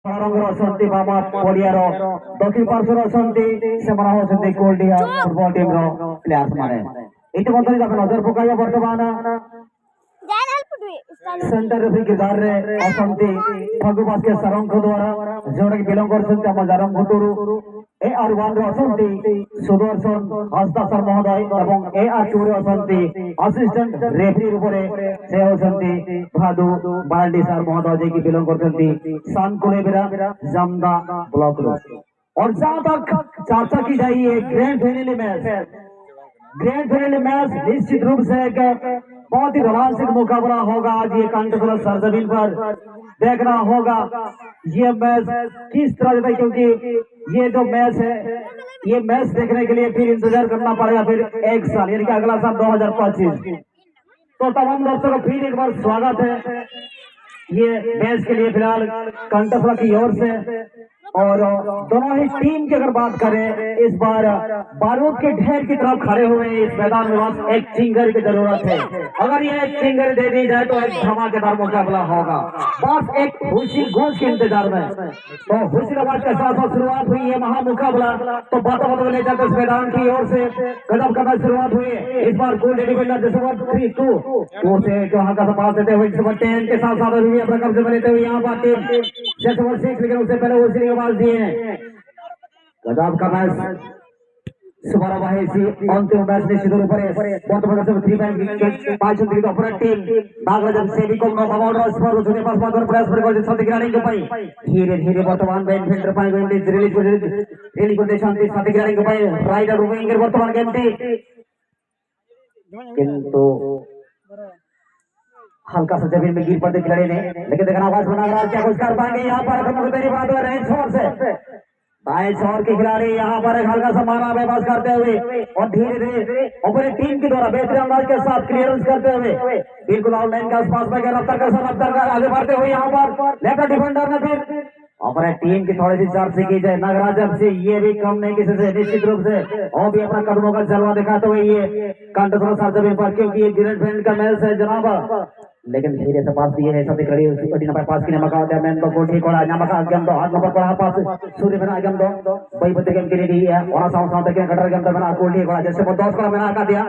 रंगर असंती बाबा पड़ियार दक्षिण पार्श्वर असंती से मना होचंती कोल्डिया फुटबॉल टीम रो प्लेयर्स माने इतिमध्ये जब नजर पकाया वर्तमान सेंटर रेफरी किरदार रे असंती फगुबास के सरंग द्वारा जोड़ा के बिलोंग करछंती हम जारम भुतुरु ए आर वन रो असंती सुदर्शन हस्ता सर महोदय एवं ए आर टू रो असंती असिस्टेंट रेफरी ऊपर से होचंती भादु बाल्डी सर महोदय जी की बिलोंग करछंती सानकुलेबरा जमदा ब्लॉक रो और जहां तक चर्चा की जाए ये ग्रैंड फाइनल मैच निश्चित रूप से एक बहुत ही रोमांचक मुकाबला होगा। आज ये कांटेपुरा सरजमीन पर देखना होगा ये मैच किस तरह से, क्योंकि ये जो मैच है ये मैच देखने के लिए फिर इंतजार करना पड़ेगा फिर एक साल यानी कि अगला साल 2025। तो तमाम दर्शकों को फिर एक बार स्वागत है ये मैच के लिए फिलहाल कांटेपुरा की ओर से। और दोनों ही टीम की अगर बात करें इस बार बारूद के ढेर की तरफ खड़े हुए इस मैदान में बस एक चिंगर की जरूरत है। अगर ये एक चिंगर दे दी जाए तो एक धमाकेदार मुकाबला होगा। बस एक खुशी गूंज के इंतजार में तो खुशी आवाज के साथ साथ शुरुआत हुई है महामुकाबला। तो बातों बातों ले जाते इस मैदान की ओर से कदम कदम शुरुआत हुई है। इस बार गोल डिफेंडर जसवंत 3-2 से जो हल्का सा पास देते हुए जसवंत 10 के साथ साथ अपने कब्जे में लेते हुए यहाँ पर टीम जसवंत 6 लेकिन उससे पहले उसी आवाज दिए हैं गजब का मैच सुबह बाहेसी अंतिम मैच निश्चित रूप से बर्तमान से 3 के 5 दिख अपना टीम बागराजन सेवी को बाबाउड स्पर जुने पास मात्र प्रयास पर साथी गिराने के पाई धीरे धीरे वर्तमान बैन फिल्डर पाई गई रिलीज को शांति साथी गिराने के पाई राइडर विंगर वर्तमान गेमटी किंतु हल्का सा जमीन में गिर पड़ते खिलाड़ी ने, लेकिन देखना आवाज बना रहा क्या कुछ कर पाएंगे यहाँ पर मेरी बात हो रही छोर से बाएं छोर के खिलाड़ी यहाँ पर एक हल्का सा मारा बेबस करते हुए और धीरे धीरे अपनी टीम के द्वारा बेहतरीन अंदाज के साथ क्लियरेंस करते हुए बिल्कुल आउटलाइन के आसपास में रफ्तार का आगे बढ़ते हुए यहाँ पर लेफ्ट डिफेंडर ने फिर अपने टीम की थोड़ी सी चार्ज की जाए नगराज से ये भी कम नहीं किसी से निश्चित रूप से और भी अपना कदमों का जलवा दिखाते हुए ये कांटेपुरा सरजमीन पर, क्योंकि ये ग्रैंड फाइनल का मैच है जनाब। लेकिन धीरे से पास दिए है सभी खड़ी उसी कड़ी नंबर पास की नमक आते मैं तो कोठी कोड़ा नमक गेम दो हाथ नंबर कोड़ा पास सूर्य बना गेम दो भाई बते गेम के लिए है और साउंड साउंड के कटर गेम तो बना कोठी कोड़ा जैसे 10 कोड़ा मैंने आका दिया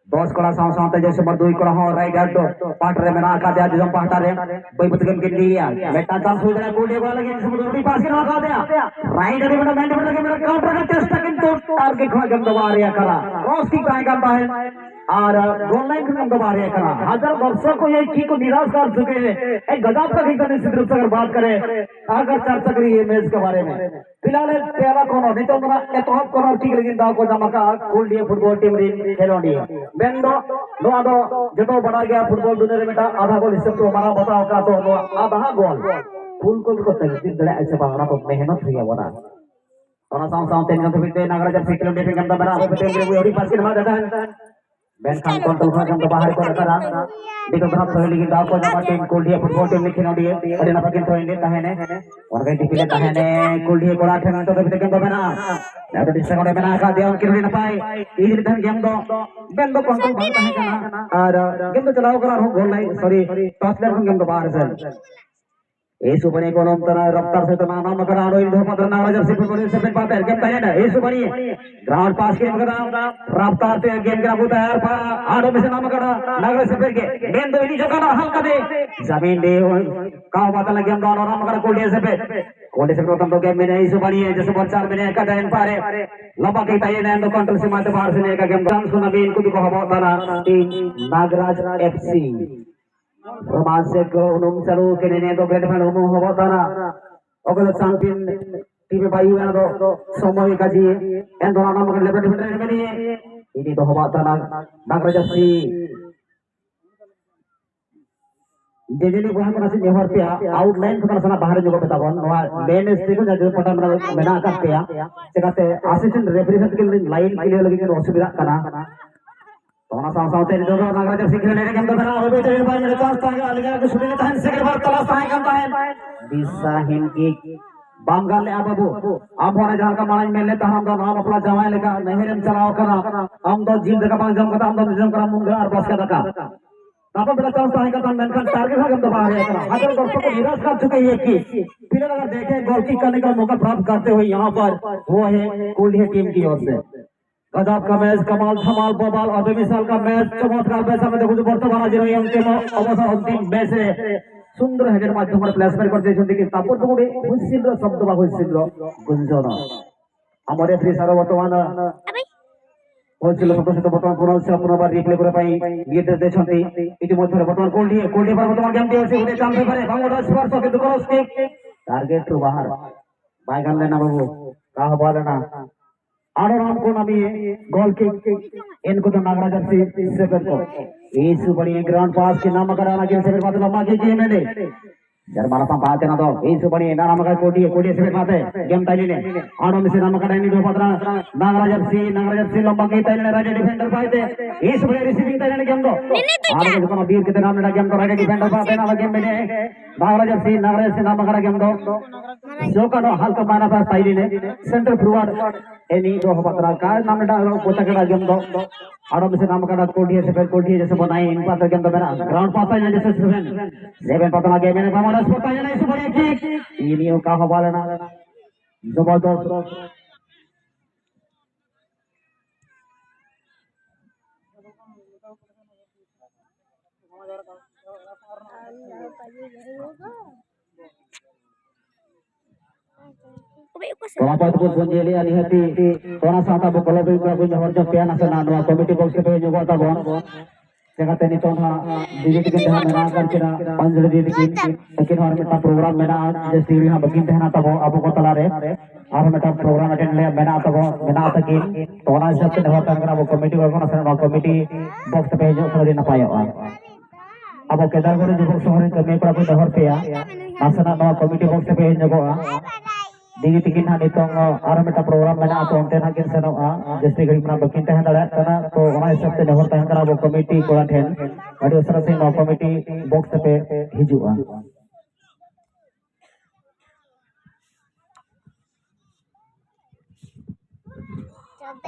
10 कोड़ा साउंड साउंड जैसे पर 2 कोड़ा हो राइट हैंड तो पार्टनर मैंने आका दिया जो पाटा रे भाई बते गेम के लिए है बेटा चांस हो गया कोठी कोड़ा लगे जैसे बड़ी पास के नमक दिया राइट हैंड में बैंड में मेरा काउंटर का टेस्ट किंतु टारगेट खा गेम दबा रहा करा क्रॉस की काय करता है और गोल लाइन को दबा रहे करा। हजार वर्षों को ये की को निराश कर चुके हैं। एक गजब का खेल निश्चित रूप से अगर बात करें अगर चर्चा करी ये मैच के बारे में फिलहाल पहला कौन नहीं तो मेरा एतोहब कौन ठीक लेकिन दाव को जमका कोल्डिया फुटबॉल टीम री खेलोनी बेंदो नो आदो जो बड़ा गया फुटबॉल दुनिया में आधा गोल इससे तो हमारा बताओ का तो आधा गोल फुल को तकदीर दड़े ऐसे बाहर तो मेहनत हुई है बना और साउंड तीन घंटे फिरते नगर जब 6 किलोमीटर के अंदर बना वो पास के बाद देता है बैन खान कंट्रोल कर हम तो बाहर को करा देखो ग्राफ पहले की दाव को जमा टीम कोल्डिया फुटबॉल टीम ने खिलाड़ी है और ना पकिन थोड़े तहने और कहीं टिपले तहने कोल्डिया को 8 मिनट तो बिते गेम बना या तो डिस्ट्रिक्ट में बना का दिया उनके लिए ना पाए इधर धन गेम दो बैन दो कंट्रोल भाग है ना और गेम तो चलाओ करा goal line sorry toss level game तो बाहर से इस बने को नाम तना रफ्तार से तना नाम करा रो इन दो पंद्रह नाम जब सिर्फ कोई से बात है गेम पहले ना इस बनी ग्राउंड पास के मगर रफ्तार से गेम का होता है आड़ो में से नाम करा नगर से फिर के गेंद दो इनी जो करा हल्का दे जमीन दे का बात लगे गेम दोनों नाम करा कोल्डे से प्रथम तो गेम में नहीं इस बनी है जैसे 4 मिनट का टाइम पारे लंबा के ताये ने तो कंट्रोल से माते बाहर से ने का गेम डांस को नवीन को को हवा दाना टीम नागराज एफसी रोमांचक उनुम चलो के ने तो ग्रेट फैन उनुम हो ताना ओके चैंपियन टीम बायु ना तो समय का जी एन दोनों नाम के लेफ्ट डिफेंडर में नहीं इनी तो हो ताना नागराज एफसी जेजेनी वहां को नसी नेहर पे आउटलाइन को सना बाहर जो बता बन मेन स्टेज को जो पटा मेना करते हैं जगते असिस्टेंट रेफरी के लाइन के लिए लगे असुविधा करना तोना साथ इन दोनों नगराज सिक्योर ने गेम बना हो बेटे भाई मेरे चांस था अलगा के सुने था सेकंड बार तलाश था करता है दिशाहीन की बाम गाल ले बाबू आप होने जहां का मालन में लेता हम तो नाम अपना जमाए लेगा नहरम चलाओ करा हम तो जिम जगह पास जम करता हम तो जम करा मुंगा और बस का दका तब बेटा चांस था करता मेंशन टारगेट का गेम दबा रहा है हजार वर्षों को निराश कर चुके हैं कि फिर अगर गोल किक करने का मौका प्राप्त करते हुए यहाँ पर वो है कोल्डिया टीम की ओर से। गजब का मैच, कमाल धमाल बवाल और बेमिसाल का मैच, चमत्कार मैच ଆମେ ଦେଖୁଛୁ ବର୍ତ୍ତମାନ ଆଜିର ଏହି ଅନ୍ତିମ ଅବସର ଅନ୍ତିମ ମ୍ୟାଚରେ ସୁନ୍ଦର ହେଡର ମାଧ୍ୟମରେ ପ୍ଲେସମେଣ୍ଟ କରିଦେଇଛନ୍ତି କି ତାପରେ ତ ଗୋଟେ ହୁଇସିଲର ଶବ୍ଦ ବା ହୁଇସିଲର ଗୁଞ୍ଜନ ଆମର ଏଥିରେ ସାର ବର୍ତ୍ତମାନ ହୋଇছিল ସହିତ ବର୍ତ୍ତମାନ ପୁନର୍ବାର ରିପ୍ଲେ କରିବା ପାଇଁ ନିର୍ଦ୍ଦେଶ ଦେଇଛନ୍ତି। ଇତିମଧ୍ୟରେ ବର୍ତ୍ତମାନ କୋଲ୍ଡି पर ବର୍ତ୍ତମାନ ଗେମ୍ ଅଛି ଗୋଟେ ଚାନ୍ସ ହେଇପାରେ ଭାଙ୍ଗର ସ୍ପର୍ଶ କିନ୍ତୁ କ୍ରସ୍ କିକ୍ टारगेट बाहर बाइगन लेना बाबू कहा बोले ना आरो राम को नबी गोल किक इनको तो नागराज से सेकंड को इस बड़ी ग्राउंड पास के नाम कराना के से बात लम्बा की मैंने जर्मन पा बात ना तो इस बड़ी नाम का कोटी से बात है गेम ताली ने आरो में से नाम का नहीं दो पत्रा नागराज से लंबा के ताली राजा डिफेंडर पाते इस बड़ी रिसीविंग ताली ने गेम दो आरो में को बीर के नाम ने गेम तो राजा डिफेंडर पाते ना गेम में नागराज से नाम का गेम दो जो का हल्का माना था ताली ने सेंटर फॉरवर्ड एनी दो पत्रा का नाम डालो पोता के गेम दो आरो में से नाम का कोटी से फिर कोटी जैसे बनाई इन पाता गेम तो मेरा ग्राउंड पास है जैसे सेवन पता गेम में हमारा पता है ना इस बड़ी किक इनियो का हवाला ना जबरदस्त Bapak itu punjeli ali hati orang sata bukola bi ko jo horjo pian asana no committee box ke jo gota bon जगत नहीं तो ना डिजिट के जहाँ मेरा कर चला पंजल डिजिट की लेकिन हमारे में टॉप प्रोग्राम मेरा जैसे भी यहाँ बकिंग रहना तब आपको को तला रहे आप में टॉप प्रोग्राम अटेंड ले मेरा तब मेरा तक की तो ना जब से नहीं करना वो कमेटी वर्क ना सर कमेटी बॉक्स पे जो कर देना पाया अब केदार को जो शहर में कमी पड़ा कोई डहर पे या असना ना कमेटी बॉक्स पे जो को डिजिट की ना नहीं तो आराम में टॉप प्रोग्राम मेरा तो अंते ना किन से ना जैसे गरीब ना बकिंग रहना डरा करना तो वहाँ सब से डहर तहन करा वो कमेटी को अटेंड अरे उस तरह से ना कमेटी बॉक्स पे हिजुआ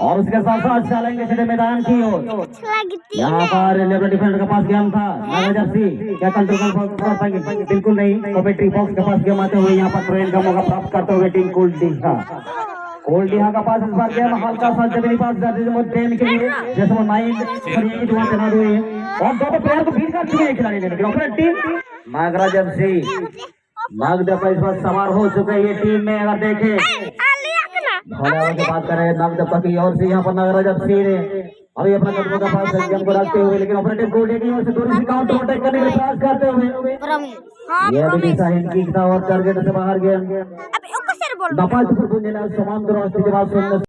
और उसके साथ साथ चलेंगे सीधे मैदान की ओर यहाँ पर लेबर डिफेंडर के पास गेम था नागाजर्सी क्या कंट्रोल कर पाएंगे बिल्कुल नहीं कमेटी बॉक्स के पास गेम आते हुए यहाँ पर ट्रेन का मौका प्राप्त करते हुए टीम कोल्डिहा का पास इस बार गेम हल्का सा जमीनी पास टेन के लिए जैसे वो 9 जो तना हुए और दो प्लेयर को बीट कर चुके हैं खिलाड़ी ने अपनी टीम नागाजर्सी नागदेव इस बार सवार हो चुके हैं ये टीम में अगर देखें भोले की बात करें नागदेव की ओर से यहाँ पर नागराज ने अभी अपना कदमों का पास गेम को रखते हुए लेकिन ऑपरेटिव कोल्डी की ओर से दूर से काउंटर अटैक करने का प्रयास करते हुए ये भी साइन की था और टारगेट से बाहर गया नपाल पर पुंजला समान दुरास्ती के बाद